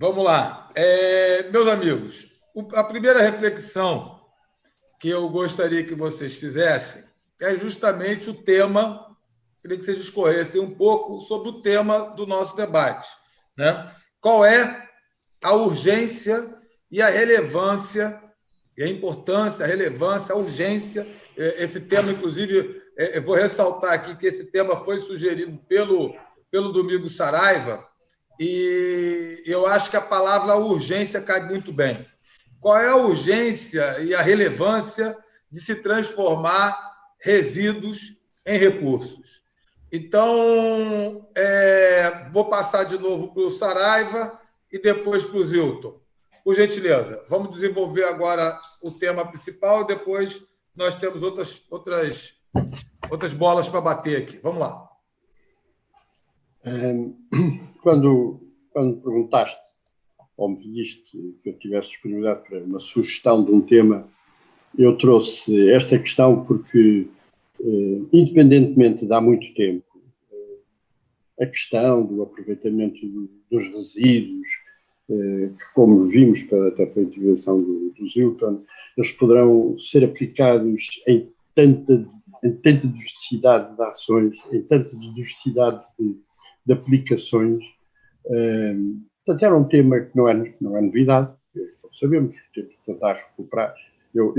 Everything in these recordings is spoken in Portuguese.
Vamos lá. Meus amigos, a primeira reflexão que eu gostaria que vocês fizessem é justamente o tema, queria que vocês escorressem um pouco sobre o tema do nosso debate, né? Qual é a urgência e a relevância, e a importância, a relevância, a urgência. Esse tema, inclusive, eu vou ressaltar aqui que esse tema foi sugerido pelo Domingos Saraiva, e eu acho que a palavra urgência cai muito bem. Qual é a urgência e a relevância de se transformar resíduos em recursos? Então, vou passar de novo para o Saraiva e depois para o Zilton. Por gentileza, vamos desenvolver agora o tema principal e depois nós temos outras bolas para bater aqui. Vamos lá. Quando perguntaste ou me pediste que eu tivesse disponibilidade para uma sugestão de um tema, eu trouxe esta questão porque, independentemente de há muito tempo, a questão do aproveitamento dos resíduos, que, como vimos até para a intervenção do Zilton, eles poderão ser aplicados em tanta diversidade de ações, em tanta diversidade de aplicações. Portanto, era um tema que não é novidade, como sabemos, temos que tentar recuperar. Eu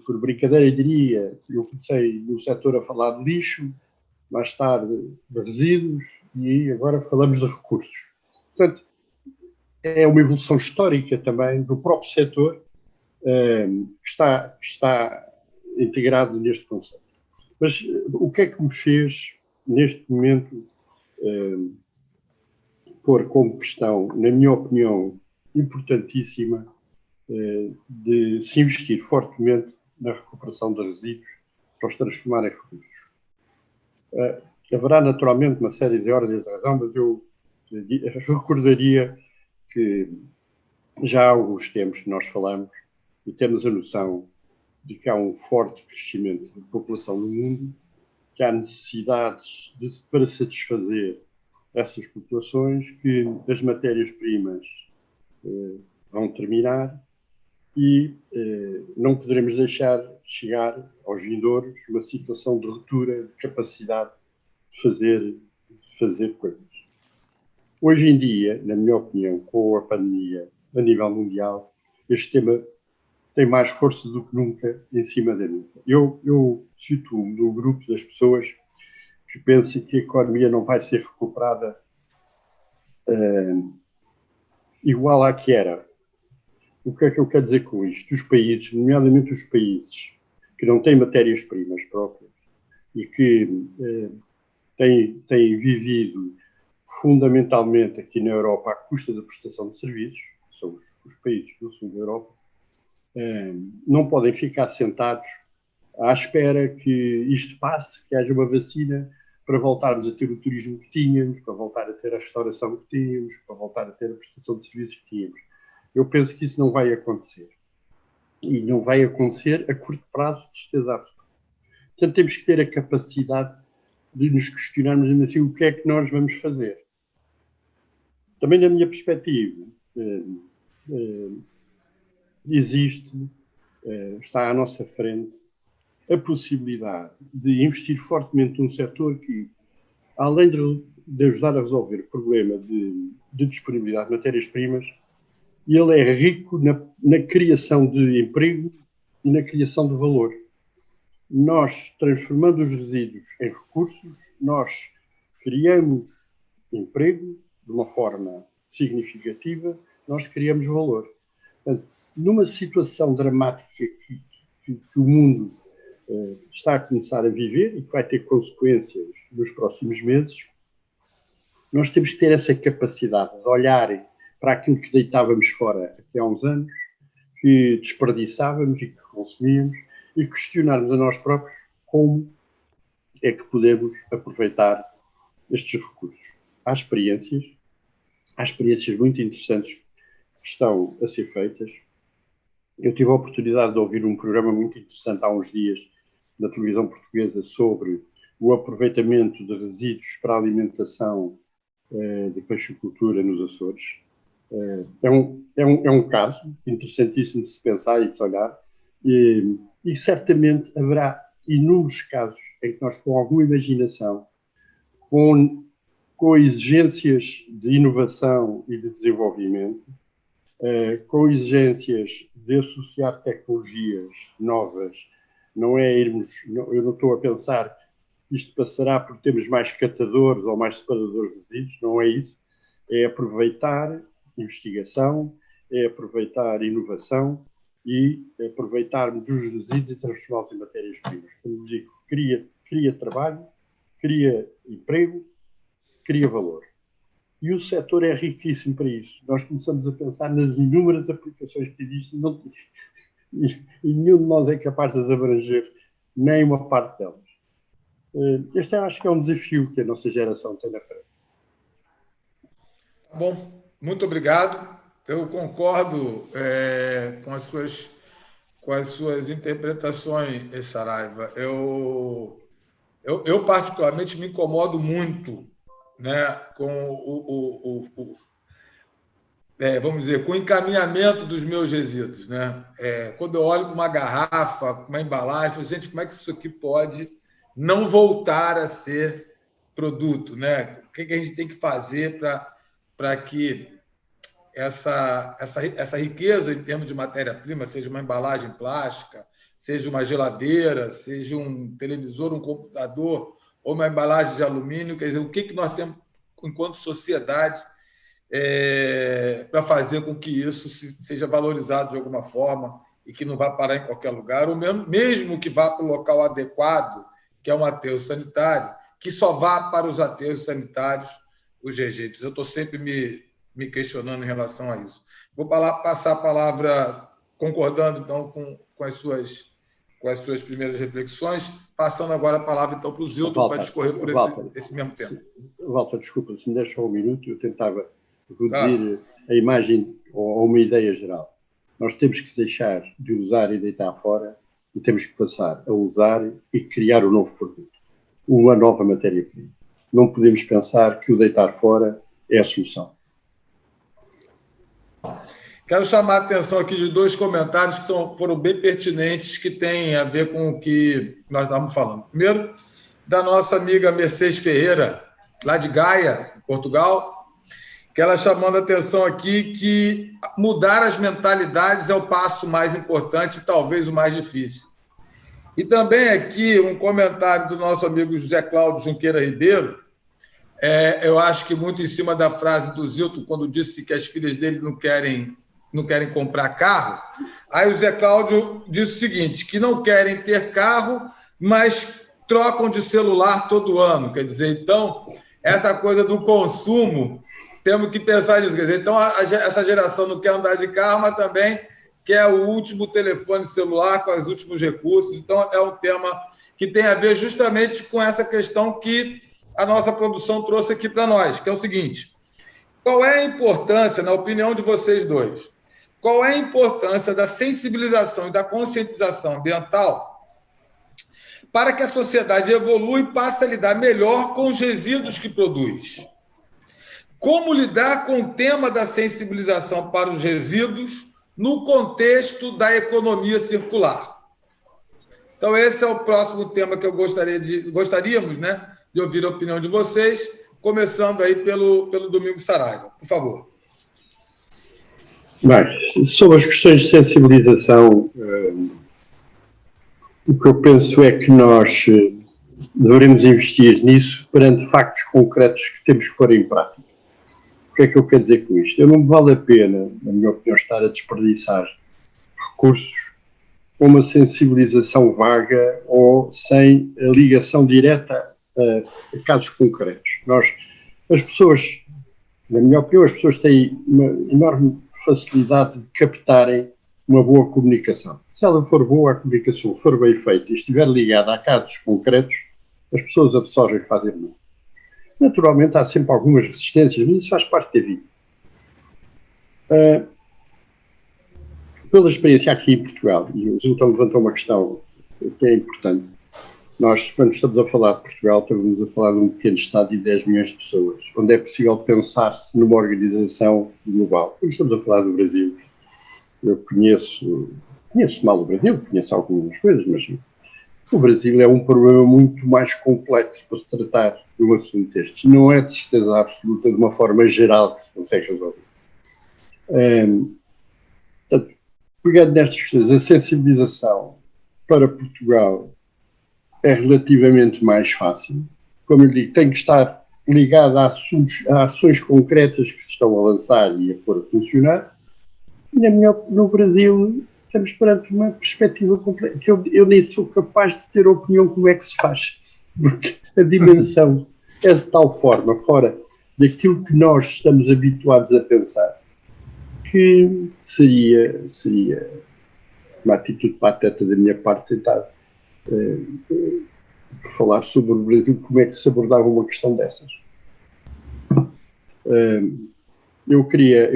por brincadeira, diria, eu comecei no setor a falar de lixo, mais tarde de resíduos e agora falamos de recursos. Portanto, é uma evolução histórica também do próprio setor que está integrado neste conceito. Mas o que é que me fez, neste momento, pôr como questão, na minha opinião, importantíssima, de se investir fortemente na recuperação de resíduos para os transformar em recursos? Haverá naturalmente uma série de ordens de razão, mas eu recordaria que já há alguns tempos que nós falamos e temos a noção de que há um forte crescimento de população no mundo, que há necessidades para satisfazer essas populações, que as matérias-primas vão terminar e não poderemos deixar chegar aos vindouros uma situação de ruptura de capacidade de fazer coisas. Hoje em dia, na minha opinião, com a pandemia a nível mundial, este tema tem mais força do que nunca em cima da mesa. Eu situo-me no grupo das pessoas que pensam que a economia não vai ser recuperada igual à que era. O que é que eu quero dizer com isto? Os países, nomeadamente os países que não têm matérias-primas próprias e que têm vivido fundamentalmente aqui na Europa à custa da prestação de serviços, que são os países do sul da Europa, não podem ficar sentados à espera que isto passe, que haja uma vacina para voltarmos a ter o turismo que tínhamos, para voltar a ter a restauração que tínhamos, para voltar a ter a prestação de serviços que tínhamos. Eu penso que isso não vai acontecer. E não vai acontecer a curto prazo, de certeza absoluta. Portanto, temos que ter a capacidade de nos questionarmos assim, o que é que nós vamos fazer. Também, na minha perspectiva, está à nossa frente a possibilidade de investir fortemente num setor que, além de ajudar a resolver o problema de disponibilidade de matérias-primas, ele é rico na criação de emprego e na criação de valor. Nós, transformando os resíduos em recursos, nós criamos emprego de uma forma significativa, nós criamos valor. Portanto, numa situação dramática que o mundo está a começar a viver e que vai ter consequências nos próximos meses, nós temos que ter essa capacidade de olhar para aquilo que deitávamos fora até há uns anos, que desperdiçávamos e que consumíamos, e questionarmos a nós próprios como é que podemos aproveitar estes recursos. Há experiências muito interessantes que estão a ser feitas. Eu tive a oportunidade de ouvir um programa muito interessante há uns dias na televisão portuguesa sobre o aproveitamento de resíduos para a alimentação de peixicultura nos Açores. É um caso interessantíssimo de se pensar e de se olhar, e certamente haverá inúmeros casos em que nós, com alguma imaginação, com exigências de inovação e de desenvolvimento, com exigências de associar tecnologias novas, eu não estou a pensar que isto passará por termos mais catadores ou mais separadores de resíduos, não é isso, é aproveitar investigação, é aproveitar inovação e aproveitarmos os resíduos e transformá-los em matérias-primas. Como digo, cria trabalho, cria emprego, cria valor. E o setor é riquíssimo para isso. Nós começamos a pensar nas inúmeras aplicações que existem e nenhum de nós é capaz de as abranger nem uma parte delas. Este acho que é um desafio que a nossa geração tem na frente. Bom, muito obrigado. Eu concordo com as suas interpretações, Saraiva. Eu particularmente me incomodo muito, né, com vamos dizer, com o encaminhamento dos meus resíduos, né? Quando eu olho para uma garrafa, uma embalagem, eu falo, gente, como é que isso aqui pode não voltar a ser produto, né? O que a gente tem que fazer para que essa riqueza em termos de matéria-prima, seja uma embalagem plástica, seja uma geladeira, seja um televisor, um computador ou uma embalagem de alumínio, quer dizer, o que nós temos enquanto sociedade para fazer com que isso seja valorizado de alguma forma e que não vá parar em qualquer lugar, ou mesmo que vá para o local adequado, que é um aterro sanitário, que só vá para os aterros sanitários os rejeitos. Eu estou sempre me questionando em relação a isso. Vou passar a palavra, concordando então com as suas primeiras reflexões, passando agora a palavra então para o Zilton para discorrer por esse mesmo tema. Walter, desculpa, se me deixa um minuto, eu tentava reduzir a imagem ou uma ideia geral. Nós temos que deixar de usar e deitar fora e temos que passar a usar e criar um novo produto, uma nova matéria-prima. Não podemos pensar que o deitar fora é a solução. Quero chamar a atenção aqui de dois comentários que foram bem pertinentes, que têm a ver com o que nós estávamos falando. Primeiro, da nossa amiga Mercedes Ferreira, lá de Gaia, Portugal, que ela chamando a atenção aqui que mudar as mentalidades é o passo mais importante e talvez o mais difícil. E também aqui um comentário do nosso amigo José Cláudio Junqueira Ribeiro, eu acho que muito em cima da frase do Zilton, quando disse que as filhas dele não querem comprar carro. Aí o Zé Cláudio disse o seguinte, que não querem ter carro, mas trocam de celular todo ano. Quer dizer, então, essa coisa do consumo, temos que pensar nisso. Quer dizer, então, essa geração não quer andar de carro, mas também quer o último telefone celular com os últimos recursos. Então, é um tema que tem a ver justamente com essa questão que a nossa produção trouxe aqui para nós, que é o seguinte: qual é a importância, na opinião de vocês dois, qual é a importância da sensibilização e da conscientização ambiental para que a sociedade evolua e passe a lidar melhor com os resíduos que produz? Como lidar com o tema da sensibilização para os resíduos no contexto da economia circular? Então, esse é o próximo tema que gostaríamos, né, de ouvir a opinião de vocês, começando aí pelo Domingos Saraiva. Por favor. Bem, sobre as questões de sensibilização, o que eu penso é que nós devemos investir nisso perante factos concretos que temos que pôr em prática. O que é que eu quero dizer com isto? Não vale a pena, na minha opinião, estar a desperdiçar recursos com uma sensibilização vaga ou sem a ligação direta a casos concretos. As pessoas, na minha opinião, as pessoas têm uma enorme facilidade de captarem uma boa comunicação. Se ela for boa, a comunicação for bem feita e estiver ligada a casos concretos, as pessoas absorvem e fazem bem. Naturalmente, há sempre algumas resistências, mas isso faz parte da vida. Pela experiência aqui em Portugal, e o Zilton levantou uma questão que é importante, Nós, quando estamos a falar de Portugal, estamos a falar de um pequeno Estado de 10 milhões de pessoas, onde é possível pensar-se numa organização global. Quando estamos a falar do Brasil, eu conheço mal o Brasil, conheço algumas coisas, mas o Brasil é um problema muito mais complexo para se tratar de um assunto destes. Não é de certeza absoluta de uma forma geral que se consegue resolver. Portanto, pegando nestas questões, a sensibilização para Portugal é relativamente mais fácil. Como eu digo, tem que estar ligado a ações concretas que se estão a lançar e a pôr a funcionar. E no Brasil estamos perante uma perspectiva completa, que eu nem sou capaz de ter opinião como é que se faz, porque a dimensão é de tal forma fora daquilo que nós estamos habituados a pensar, que seria uma atitude pateta da minha parte tentar falar sobre o Brasil, como é que se abordava uma questão dessas. Eu queria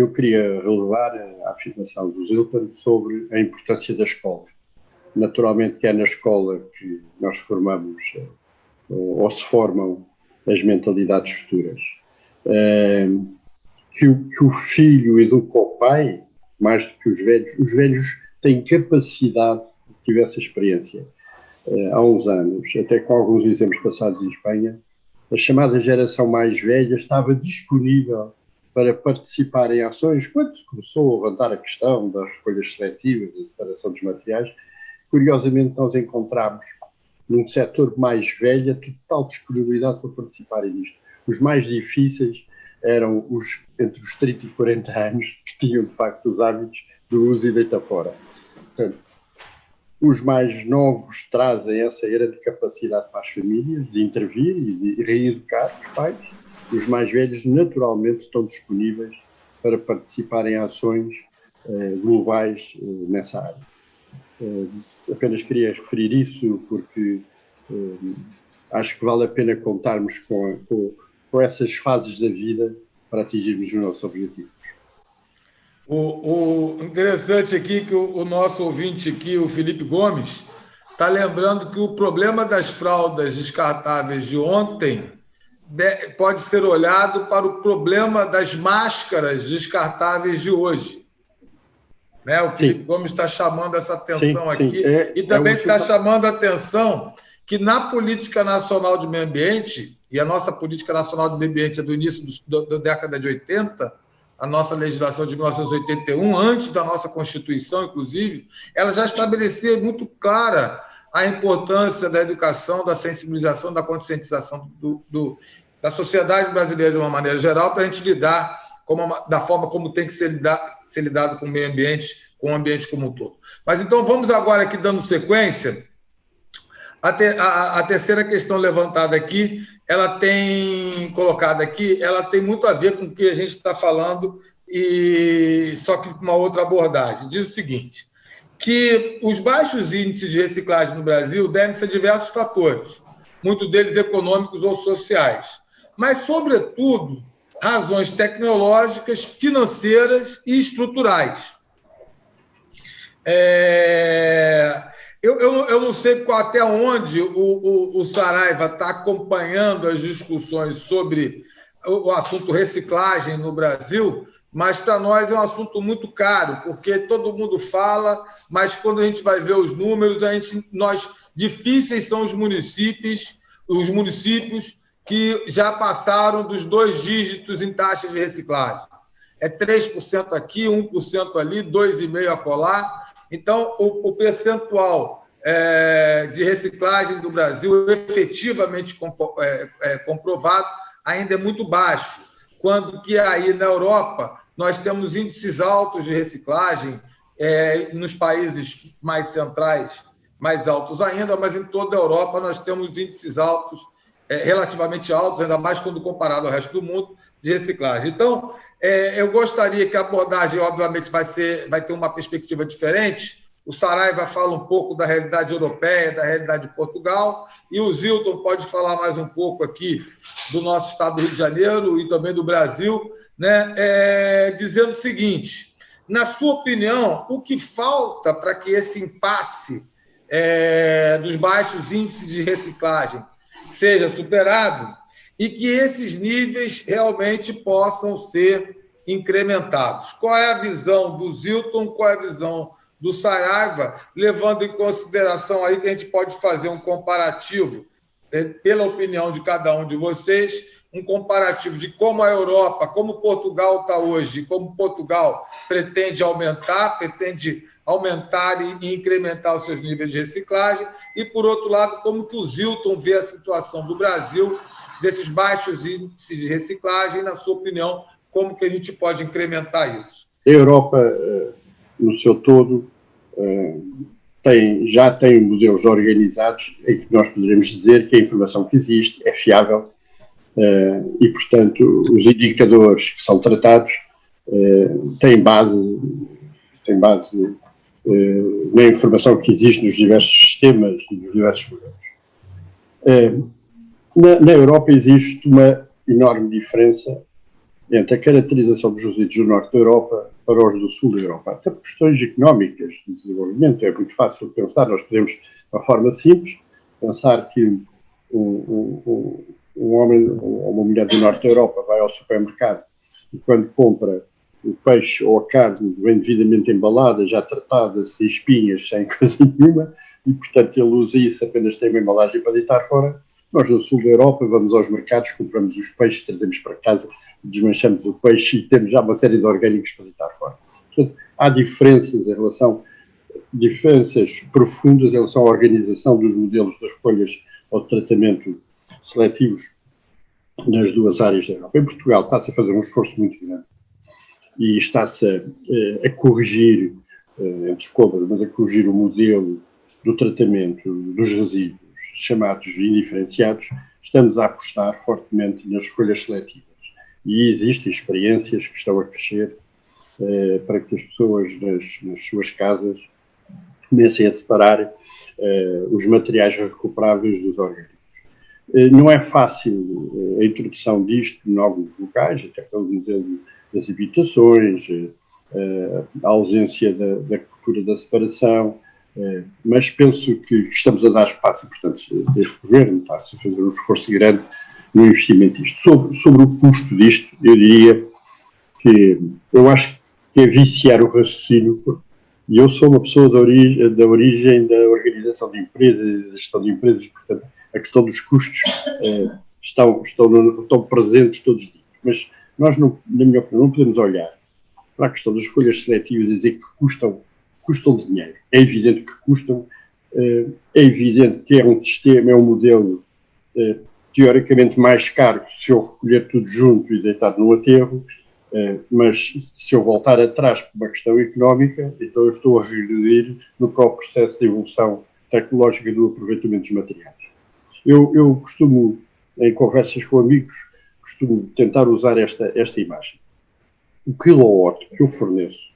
relevar a afirmação do Zilton sobre a importância da escola. Naturalmente que é na escola que nós formamos ou se formam as mentalidades futuras. Que o filho educa o pai, mais do que os velhos têm capacidade, tive essa experiência há uns anos, até com alguns exemplos passados em Espanha, a chamada geração mais velha estava disponível para participar em ações. Quando se começou a levantar a questão das recolhas seletivas, da separação dos materiais, curiosamente nós encontramos num setor mais velho total disponibilidade para participarem nisto. Os mais difíceis eram os entre os 30 e 40 anos, que tinham de facto os hábitos do uso e deita fora. Portanto, os mais novos trazem essa grande capacidade para as famílias de intervir e de reeducar os pais. Os mais velhos, naturalmente, estão disponíveis para participar em ações globais nessa área. Apenas queria referir isso porque acho que vale a pena contarmos com essas fases da vida para atingirmos os nossos objetivos. O interessante aqui que o nosso ouvinte aqui, o Felipe Gomes, está lembrando que o problema das fraldas descartáveis de ontem pode ser olhado para o problema das máscaras descartáveis de hoje. Né? O Felipe Gomes está chamando essa atenção aqui e também está chamando a atenção que na Política Nacional de Meio Ambiente, e a nossa Política Nacional de Meio Ambiente é do início da década de 80, a nossa legislação de 1981, antes da nossa Constituição, inclusive, ela já estabelecia muito clara a importância da educação, da sensibilização, da conscientização da sociedade brasileira de uma maneira geral para a gente lidar da forma como tem que ser lidado com o meio ambiente, com o ambiente como um todo. Mas então vamos agora aqui dando sequência. A terceira questão levantada aqui, ela tem colocado aqui, ela tem muito a ver com o que a gente está falando, só que com uma outra abordagem. Diz o seguinte, que os baixos índices de reciclagem no Brasil devem-se a diversos fatores, muitos deles econômicos ou sociais, mas, sobretudo, razões tecnológicas, financeiras e estruturais. Eu não sei até onde o Saraiva está acompanhando as discussões sobre o assunto reciclagem no Brasil, mas para nós é um assunto muito caro, porque todo mundo fala, mas quando a gente vai ver os números, difíceis são os municípios que já passaram dos 2 dígitos em taxa de reciclagem. É 3% aqui, 1% ali, 2,5% acolá. Então, o percentual de reciclagem do Brasil efetivamente comprovado ainda é muito baixo, quando que aí na Europa nós temos índices altos de reciclagem, nos países mais centrais, mais altos ainda, mas em toda a Europa nós temos índices altos, relativamente altos, ainda mais quando comparado ao resto do mundo, de reciclagem. Então, eu gostaria que a abordagem, obviamente, vai ter uma perspectiva diferente. O Saraiva fala um pouco da realidade europeia, da realidade de Portugal, e o Zilton pode falar mais um pouco aqui do nosso estado do Rio de Janeiro e também do Brasil, né, dizendo o seguinte, na sua opinião, o que falta para que esse impasse dos baixos índices de reciclagem seja superado e que esses níveis realmente possam ser incrementados. Qual é a visão do Zilton, qual é a visão do Saraiva, levando em consideração aí que a gente pode fazer um comparativo, pela opinião de cada um de vocês, um comparativo de como a Europa, como Portugal está hoje, como Portugal pretende aumentar e incrementar os seus níveis de reciclagem, e, por outro lado, como que o Zilton vê a situação do Brasil, desses baixos índices de reciclagem, e, na sua opinião, como que a gente pode incrementar isso? A Europa, no seu todo, já tem modelos organizados em que nós poderemos dizer que a informação que existe é fiável e, portanto, os indicadores que são tratados têm base na informação que existe nos diversos sistemas e nos diversos modelos. Na Europa existe uma enorme diferença entre a caracterização dos resíduos do norte da Europa para os do sul da Europa. Até por questões económicas de desenvolvimento, é muito fácil pensar, nós podemos, de uma forma simples, pensar que um homem ou uma mulher do norte da Europa vai ao supermercado e quando compra o peixe ou a carne bem devidamente embalada, já tratada, sem espinhas, sem coisa nenhuma, e portanto ele usa isso, apenas tem uma embalagem para deitar fora. Nós no sul da Europa vamos aos mercados, compramos os peixes, trazemos para casa, desmanchamos o peixe e temos já uma série de orgânicos para deitar fora. Portanto, há diferenças profundas em relação à organização dos modelos de recolhas ou de tratamento seletivos nas duas áreas da Europa. Em Portugal está-se a fazer um esforço muito grande e está-se a corrigir, entre escobas, mas a corrigir o modelo do tratamento dos resíduos chamados indiferenciados. Estamos a apostar fortemente nas recolhas seletivas. E existem experiências que estão a crescer para que as pessoas nas suas casas comecem a separar os materiais recuperáveis dos orgânicos. Não é fácil a introdução disto em alguns locais, até pelo modelo das habitações, a ausência da cultura da separação, mas penso que estamos a dar espaço, e, portanto, este governo está-se a fazer um esforço grande no investimento disto. Sobre o custo disto, eu diria que eu acho que é viciar o raciocínio, e eu sou uma pessoa da origem da organização de empresas, da gestão de empresas, portanto, a questão dos custos estão presentes todos os dias. Mas nós, na minha opinião, não podemos olhar para a questão das recolhas seletivas e dizer que custam dinheiro. É evidente que custam, é evidente que é um sistema, é um modelo teoricamente mais caro se eu recolher tudo junto e deitar no aterro, mas se eu voltar atrás por uma questão económica, então eu estou a regredir no próprio processo de evolução tecnológica do aproveitamento dos materiais. Eu costumo, em conversas com amigos, costumo tentar usar esta imagem. O quilowatt que eu forneço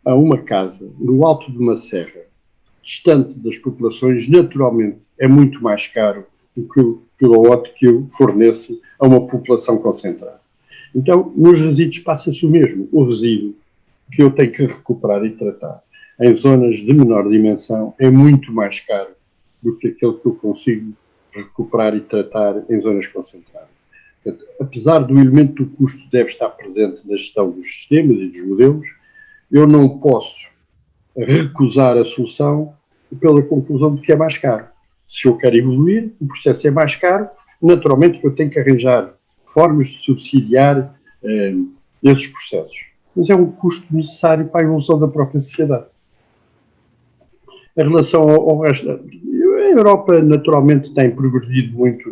a uma casa no alto de uma serra, distante das populações, naturalmente é muito mais caro do que o quilowatt que eu forneço a uma população concentrada. Então, nos resíduos passa-se o mesmo. O resíduo que eu tenho que recuperar e tratar em zonas de menor dimensão é muito mais caro do que aquele que eu consigo recuperar e tratar em zonas concentradas. Portanto, apesar do elemento do custo deve estar presente na gestão dos sistemas e dos modelos, eu não posso recusar a solução pela conclusão de que é mais caro. Se eu quero evoluir, o processo é mais caro, naturalmente eu tenho que arranjar formas de subsidiar esses processos. Mas é um custo necessário para a evolução da própria sociedade. Em relação ao resto, a Europa naturalmente tem progredido muito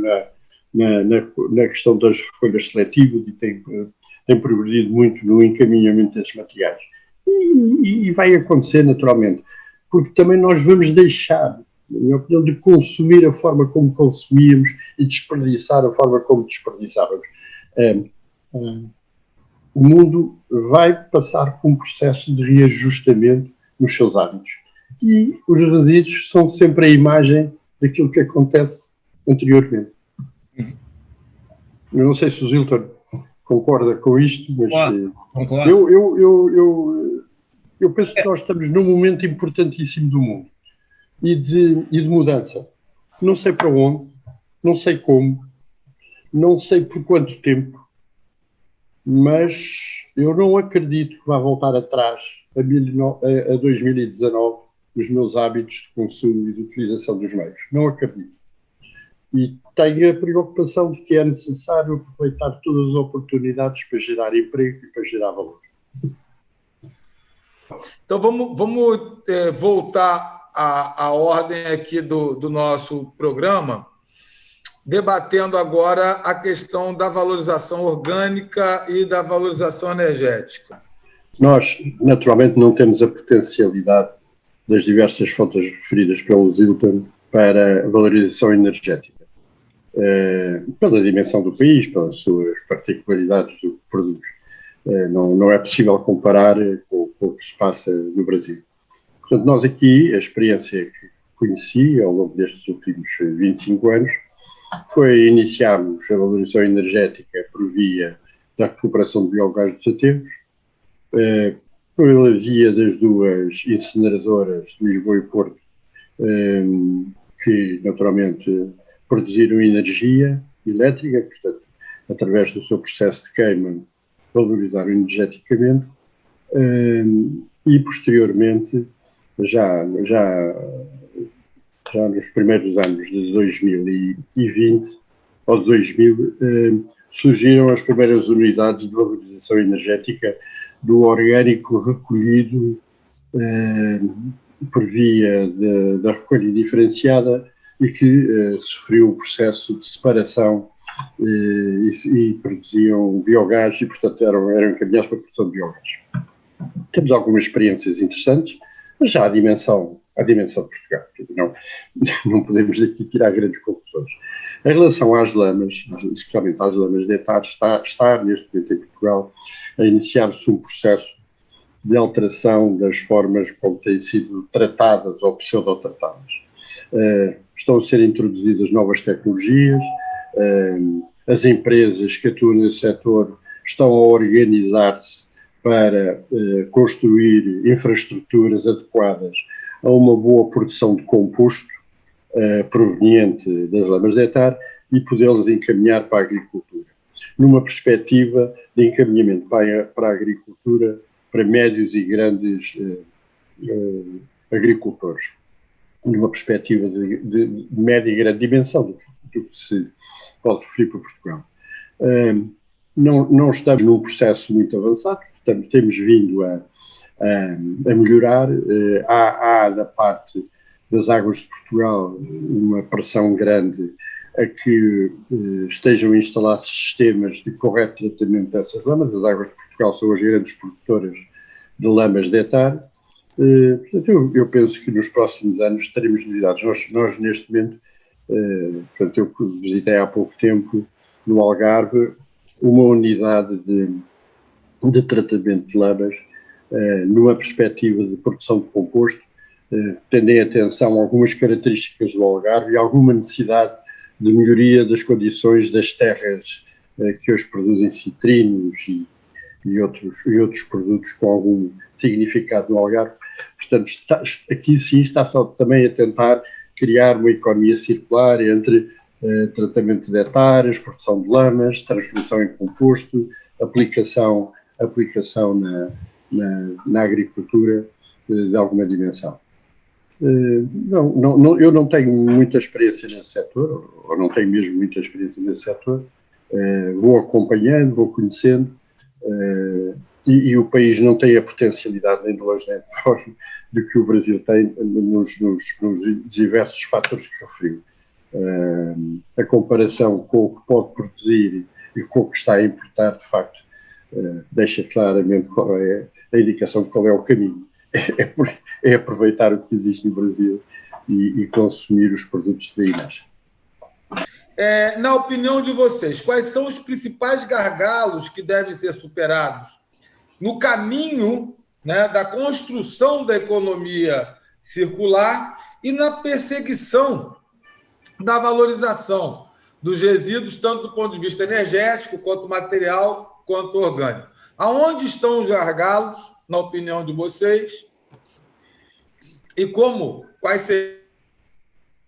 na questão das recolhas seletivas e tem progredido muito no encaminhamento desses materiais. E vai acontecer naturalmente, porque também nós vamos deixar, na minha opinião, de consumir a forma como consumíamos e desperdiçar a forma como desperdiçávamos. O mundo vai passar por um processo de reajustamento nos seus hábitos. E os resíduos são sempre a imagem daquilo que acontece anteriormente. Eu não sei se o Zilton concorda com isto, mas eu penso que nós estamos num momento importantíssimo do mundo. e de mudança. Não sei para onde, não sei como, não sei por quanto tempo, mas eu não acredito que vá voltar atrás a 2019 os meus hábitos de consumo e de utilização dos meios. Não acredito. E tenho a preocupação de que é necessário aproveitar todas as oportunidades para gerar emprego e para gerar valor. Então, vamos voltar à ordem aqui do nosso programa, debatendo agora a questão da valorização orgânica e da valorização energética. Nós, naturalmente, não temos a potencialidade das diversas fontes referidas pelo Zilton para a valorização energética. Pela dimensão do país, pelas suas particularidades do que produz. Não é possível comparar com o que se passa no Brasil. Portanto, nós aqui, a experiência que conheci ao longo destes últimos 25 anos, foi iniciarmos a valorização energética por via da recuperação de biogás dos aterros, pela via das duas incineradoras de Lisboa e Porto, que naturalmente produziram energia elétrica, portanto, através do seu processo de queima, valorizaram energeticamente, e posteriormente, já nos primeiros anos de 2020 ou de 2000, surgiram as primeiras unidades de valorização energética do orgânico recolhido por via da recolha diferenciada e que sofreu o processo de separação e produziam biogás e, portanto, eram encaminhados para a produção de biogás. Temos algumas experiências interessantes, mas já a dimensão de Portugal. Não podemos daqui tirar grandes conclusões. Em relação às lamas, especialmente às lamas de etar, está neste momento em Portugal a iniciar-se um processo de alteração das formas como têm sido tratadas ou pseudotratadas. Estão a ser introduzidas novas tecnologias, as empresas que atuam nesse setor estão a organizar-se para construir infraestruturas adequadas a uma boa produção de composto proveniente das lamas de etar e podê-los encaminhar para a agricultura, numa perspectiva de encaminhamento para a agricultura para médios e grandes agricultores, numa perspectiva de média e grande dimensão do que se pode referir para Portugal. Não estamos num processo muito avançado, temos vindo a melhorar. Há da parte das águas de Portugal uma pressão grande a que estejam instalados sistemas de correto tratamento dessas lamas. As águas de Portugal são as grandes produtoras de lamas de etar. Portanto, eu penso que nos próximos anos teremos novidades. Nós neste momento, portanto, eu visitei há pouco tempo no Algarve uma unidade de tratamento de lamas numa perspectiva de produção de composto, tendo em atenção algumas características do Algarve e alguma necessidade de melhoria das condições das terras que hoje produzem citrinos e outros produtos com algum significado no Algarve. Portanto, aqui sim está-se também a tentar criar uma economia circular entre tratamento de hectares, produção de lamas, transformação em composto, aplicação na agricultura de alguma dimensão. Eu não tenho muita experiência nesse setor, ou não tenho mesmo muita experiência nesse setor. Vou acompanhando, vou conhecendo, e o país não tem a potencialidade nem de longe nem de fora do que o Brasil tem nos diversos fatores que referiu. A comparação com o que pode produzir e com o que está a importar, de facto, deixa claramente qual é a indicação de qual é o caminho. É aproveitar o que existe no Brasil e consumir os produtos daí nascem. Na opinião de vocês, quais são os principais gargalos que devem ser superados no caminho, né, da construção da economia circular e na perseguição da valorização dos resíduos, tanto do ponto de vista energético, quanto material, quanto orgânico? Aonde estão os gargalos, na opinião de vocês? E quais seriam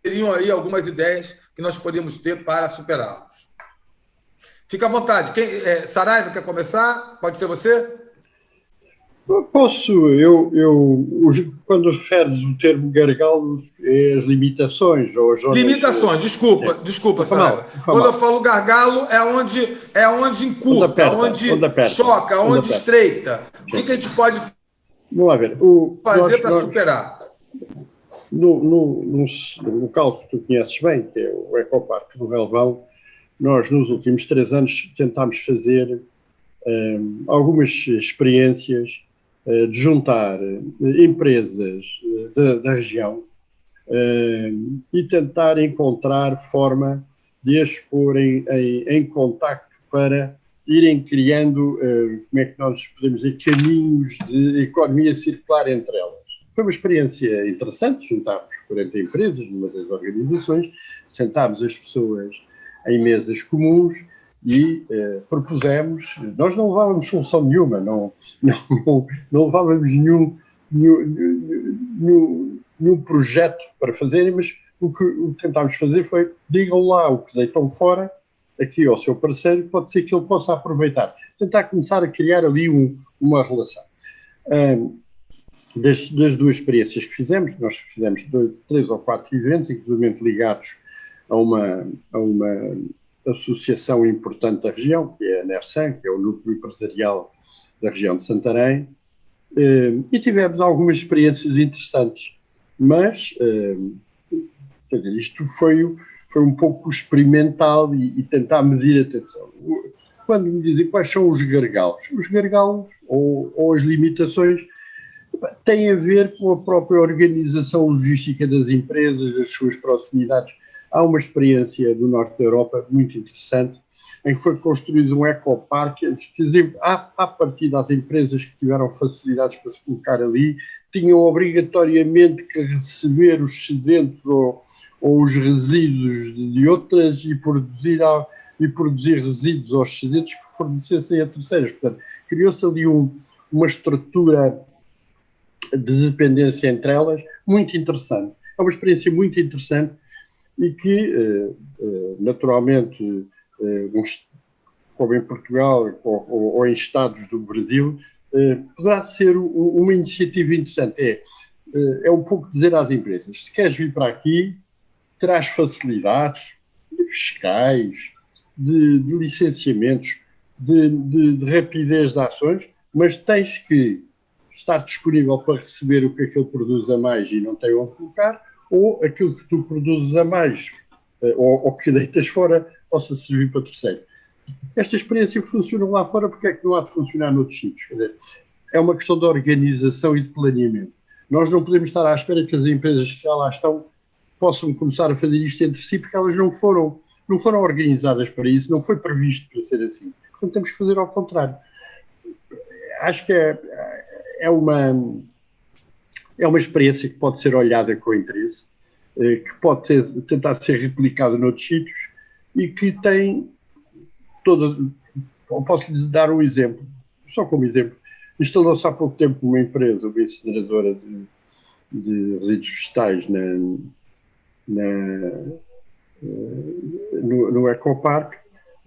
seriam aí algumas ideias que nós podemos ter para superá-los. Fica à vontade. Saraiva quer começar? Pode ser você? Posso, quando referes o termo gargalos, é as limitações ou as zonas... Limitações, desculpa, Saraiva. Quando eu falo gargalo, é onde encurta, onde choca, onde estreita. O que a gente pode fazer para superar? No local que tu conheces bem, que é o Ecoparque do Relvão, nós nos últimos 3 anos tentámos fazer algumas experiências de juntar empresas da região e tentar encontrar forma de as pôr em contacto para irem criando, como é que nós podemos dizer, caminhos de economia circular entre elas. Foi uma experiência interessante, juntámos 40 empresas numa das organizações, sentámos as pessoas em mesas comuns e propusemos, nós não levávamos solução nenhuma, não levávamos nenhum projeto para fazerem, mas o que tentámos fazer foi, digam lá o que deitam fora, aqui ao seu parceiro, pode ser que ele possa aproveitar. Tentar começar a criar ali uma relação. Das 2 experiências que fizemos, nós fizemos 3 ou 4 eventos, inclusive ligados a uma associação importante da região, que é a NERSAN, que é o Núcleo Empresarial da região de Santarém, e tivemos algumas experiências interessantes, mas, quer dizer, isto foi um pouco experimental e tentar medir a atenção. Quando me dizem quais são os gargalos ou as limitações têm a ver com a própria organização logística das empresas, as suas proximidades. Há uma experiência do norte da Europa muito interessante, em que foi construído um ecoparque, a partir das empresas que tiveram facilidades para se colocar ali, tinham obrigatoriamente que receber os excedentes ou os resíduos de outras e produzir resíduos ou excedentes que fornecessem a terceiras. Portanto, criou-se ali uma estrutura de dependência entre elas muito interessante. É uma experiência muito interessante e que, naturalmente, como em Portugal ou em estados do Brasil, poderá ser uma iniciativa interessante. É um pouco dizer às empresas, se queres vir para aqui, terás facilidades fiscais, de licenciamentos, de rapidez de ações, mas tens que estar disponível para receber o que aquele produz a mais e não tem onde colocar, ou aquilo que tu produzes a mais ou que deitas fora possa servir para terceiro. Esta experiência funciona lá fora, porque é que não há de funcionar noutros sítios? Quer dizer, é uma questão de organização e de planeamento. Nós não podemos estar à espera que as empresas que já lá estão possam começar a fazer isto entre si, porque elas não foram organizadas para isso, não foi previsto para ser assim. Portanto, temos que fazer ao contrário. Acho que é uma experiência que pode ser olhada com interesse, que pode tentar ser replicada noutros sítios e que tem posso-lhes dar um exemplo, só como exemplo. Instalou-se há pouco tempo uma empresa, uma incineradora de resíduos vegetais no Ecoparque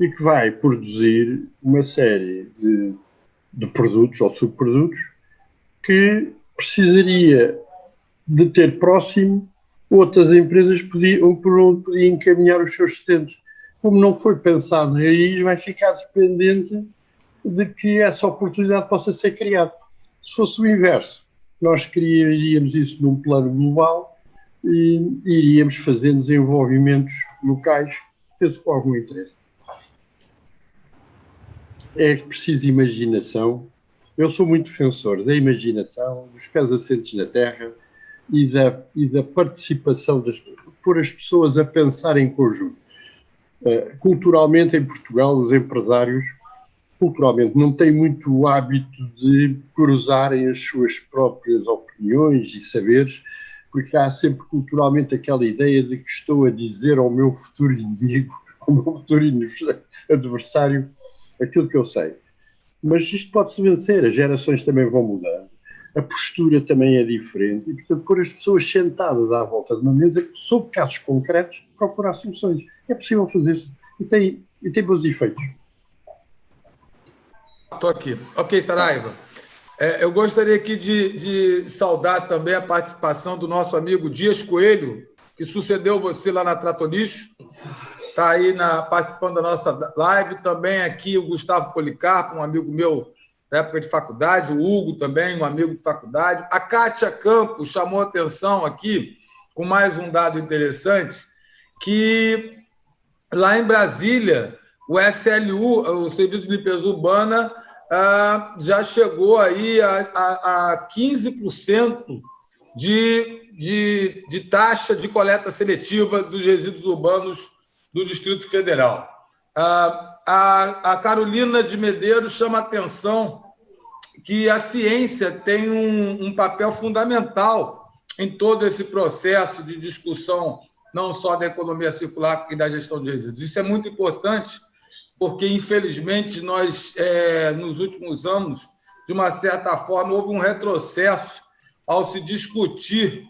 e que vai produzir uma série de produtos ou subprodutos que precisaria de ter próximo outras empresas por onde podia encaminhar os seus excedentes. Como não foi pensado de raiz, vai ficar dependente de que essa oportunidade possa ser criada. Se fosse o inverso, nós criaríamos isso num plano global e iríamos fazer desenvolvimentos locais, penso com algum interesse. É preciso imaginação. Eu sou muito defensor da imaginação, dos pés assentes na terra e da participação por as pessoas a pensar em conjunto. Culturalmente, em Portugal, os empresários culturalmente não têm muito o hábito de cruzarem as suas próprias opiniões e saberes, porque há sempre culturalmente aquela ideia de que estou a dizer ao meu futuro inimigo, ao meu futuro adversário, aquilo que eu sei. Mas isto pode-se vencer, as gerações também vão mudando. a postura também é diferente e, portanto, pôr as pessoas sentadas à volta de uma mesa, sob casos concretos, procurar soluções. É possível fazer-se e tem bons efeitos. Estou aqui. Ok, Saraiva. Eu gostaria aqui de saudar também a participação do nosso amigo Dias Coelho, que sucedeu você lá na Tratonixo. Está aí participando da nossa live. Também aqui o Gustavo Policarpo, um amigo meu da época de faculdade, o Hugo também, um amigo de faculdade. A Kátia Campos chamou atenção aqui, com mais um dado interessante, que lá em Brasília, o SLU, o Serviço de Limpeza Urbana, já chegou aí a 15% de taxa de coleta seletiva dos resíduos urbanos do Distrito Federal. A Carolina de Medeiros chama atenção que a ciência tem um papel fundamental em todo esse processo de discussão, não só da economia circular e da gestão de resíduos. Isso é muito importante, porque, infelizmente, nós, nos últimos anos, de uma certa forma, houve um retrocesso ao se discutir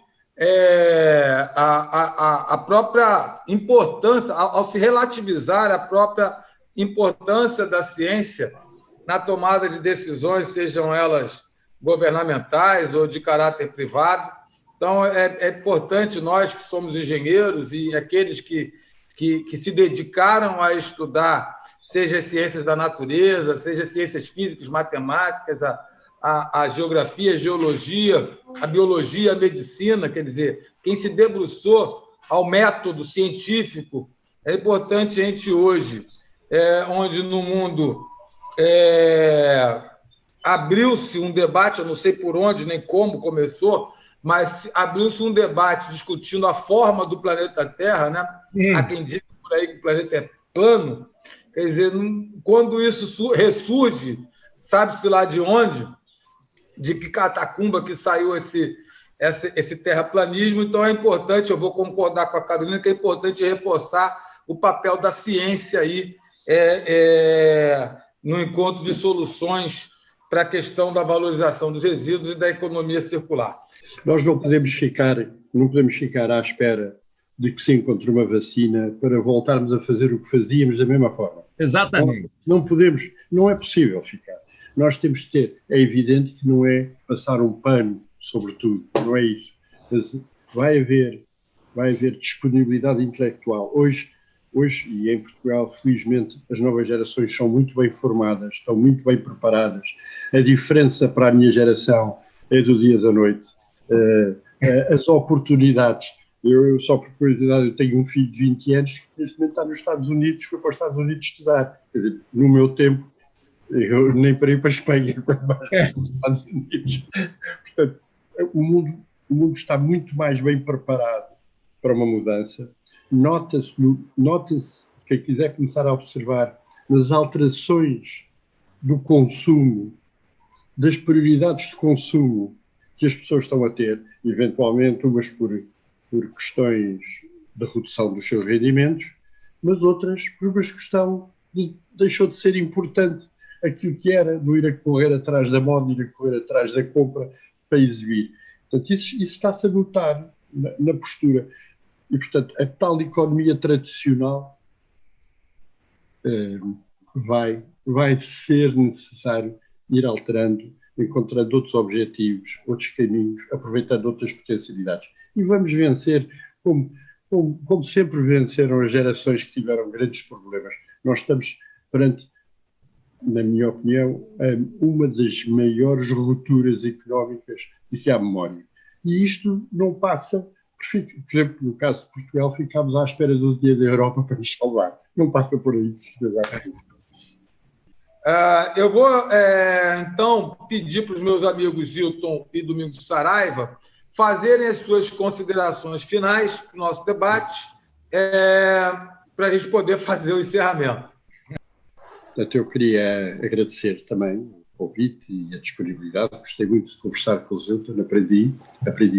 a própria importância, ao se relativizar a própria importância da ciência na tomada de decisões, sejam elas governamentais ou de caráter privado. Então, é importante nós que somos engenheiros e aqueles que se dedicaram a estudar, seja as ciências da natureza, seja ciências físicas, matemáticas, a geografia, a geologia, a biologia, a medicina, quer dizer, quem se debruçou ao método científico. É importante a gente hoje, onde no mundo abriu-se um debate, eu não sei por onde nem como começou, mas abriu-se um debate discutindo a forma do planeta Terra, né? Há quem diga por aí que o planeta é plano. Quer dizer, quando isso ressurge, sabe-se lá de onde, de que catacumba que saiu esse terraplanismo. Então é importante, eu vou concordar com a Carolina, que é importante reforçar o papel da ciência aí no encontro de soluções para a questão da valorização dos resíduos e da economia circular. Nós não podemos ficar à espera de que se encontre uma vacina para voltarmos a fazer o que fazíamos da mesma forma. Exatamente. Não podemos, não é possível ficar. Nós temos que ter, é evidente que não é passar um pano sobre tudo, não é isso. Mas vai haver disponibilidade intelectual. Hoje, e em Portugal, felizmente, as novas gerações são muito bem formadas, estão muito bem preparadas. A diferença para a minha geração é do dia e da noite. As oportunidades. Eu, só por curiosidade, eu tenho um filho de 20 anos que neste momento está nos Estados Unidos, foi para os Estados Unidos estudar. Quer dizer, no meu tempo, eu nem para ir para a Espanha, quando mais para os Estados Unidos. Portanto, o mundo está muito mais bem preparado para uma mudança. Nota-se, quem quiser começar a observar, nas alterações do consumo, das prioridades de consumo que as pessoas estão a ter, eventualmente umas por questões de redução dos seus rendimentos, mas outras por uma questão de deixou de ser importante aquilo que era, não ir a correr atrás da moda, ir a correr atrás da compra para exibir. Portanto, isso está-se a notar na postura. E, portanto, a tal economia tradicional vai ser necessário ir alterando, encontrando outros objetivos, outros caminhos, aproveitando outras potencialidades. E vamos vencer, como sempre venceram as gerações que tiveram grandes problemas. Nós estamos perante, na minha opinião, uma das maiores rupturas económicas de que há memória. E isto não passa, por exemplo, no caso de Portugal, ficámos à espera do dia da Europa para nos salvar. Não passa por aí, de certeza. Eu vou, então, pedir para os meus amigos Zilton e Domingos Saraiva fazerem as suas considerações finais para o nosso debate, para a gente poder fazer o encerramento. Portanto, eu queria agradecer também o convite e a disponibilidade. Gostei muito de conversar com o Zilton, aprendi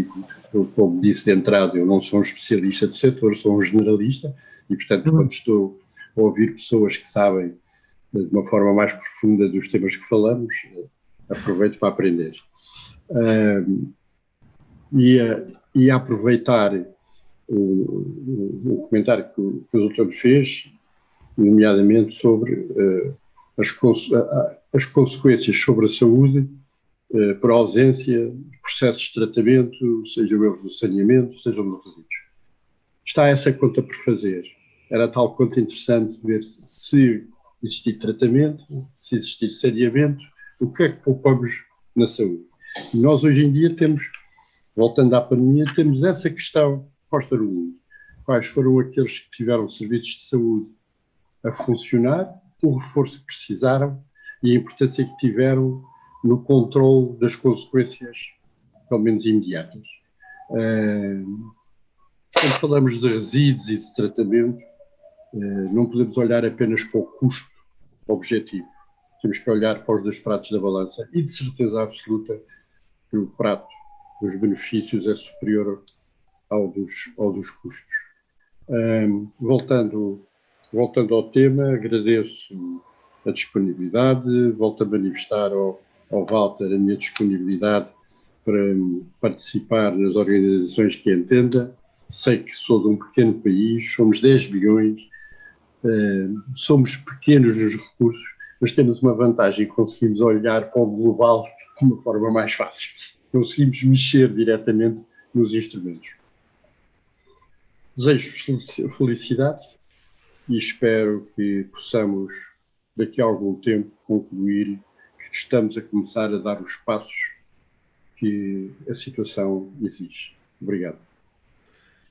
muito. Como disse de entrada, eu não sou um especialista do setor, sou um generalista e, portanto, quando estou a ouvir pessoas que sabem de uma forma mais profunda dos temas que falamos, aproveito para aprender. E a aproveitar o comentário que o doutor fez, nomeadamente sobre as consequências sobre a saúde por ausência de processos de tratamento, sejam eles do saneamento, sejam dos resíduos. Está essa conta por fazer. Era tal conta interessante ver se existir tratamento, se existir saneamento, o que é que poupamos na saúde. E nós hoje em dia temos, voltando à pandemia, temos essa questão posta no mundo. Quais foram aqueles que tiveram serviços de saúde a funcionar, o reforço que precisaram e a importância que tiveram no controle das consequências, pelo menos imediatas. Quando falamos de resíduos e de tratamento, não podemos olhar apenas para o custo objetivo. Temos que olhar para os dois pratos da balança e, de certeza absoluta, que o prato dos benefícios é superior ao dos custos. Voltando ao tema, agradeço a disponibilidade, volto a manifestar ao Walter a minha disponibilidade para participar nas organizações que entenda. Sei que sou de um pequeno país, somos 10 bilhões, somos pequenos nos recursos, mas temos uma vantagem, conseguimos olhar para o global de uma forma mais fácil. Conseguimos mexer diretamente nos instrumentos. Desejo felicidade e espero que possamos, daqui a algum tempo, concluir que estamos a começar a dar os passos que a situação exige. Obrigado.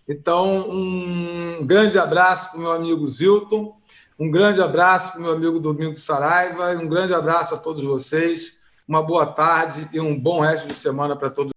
Então, um grande abraço para o meu amigo Zilton, um grande abraço para o meu amigo Domingos Saraiva e um grande abraço a todos vocês. Uma boa tarde e um bom resto de semana para todos.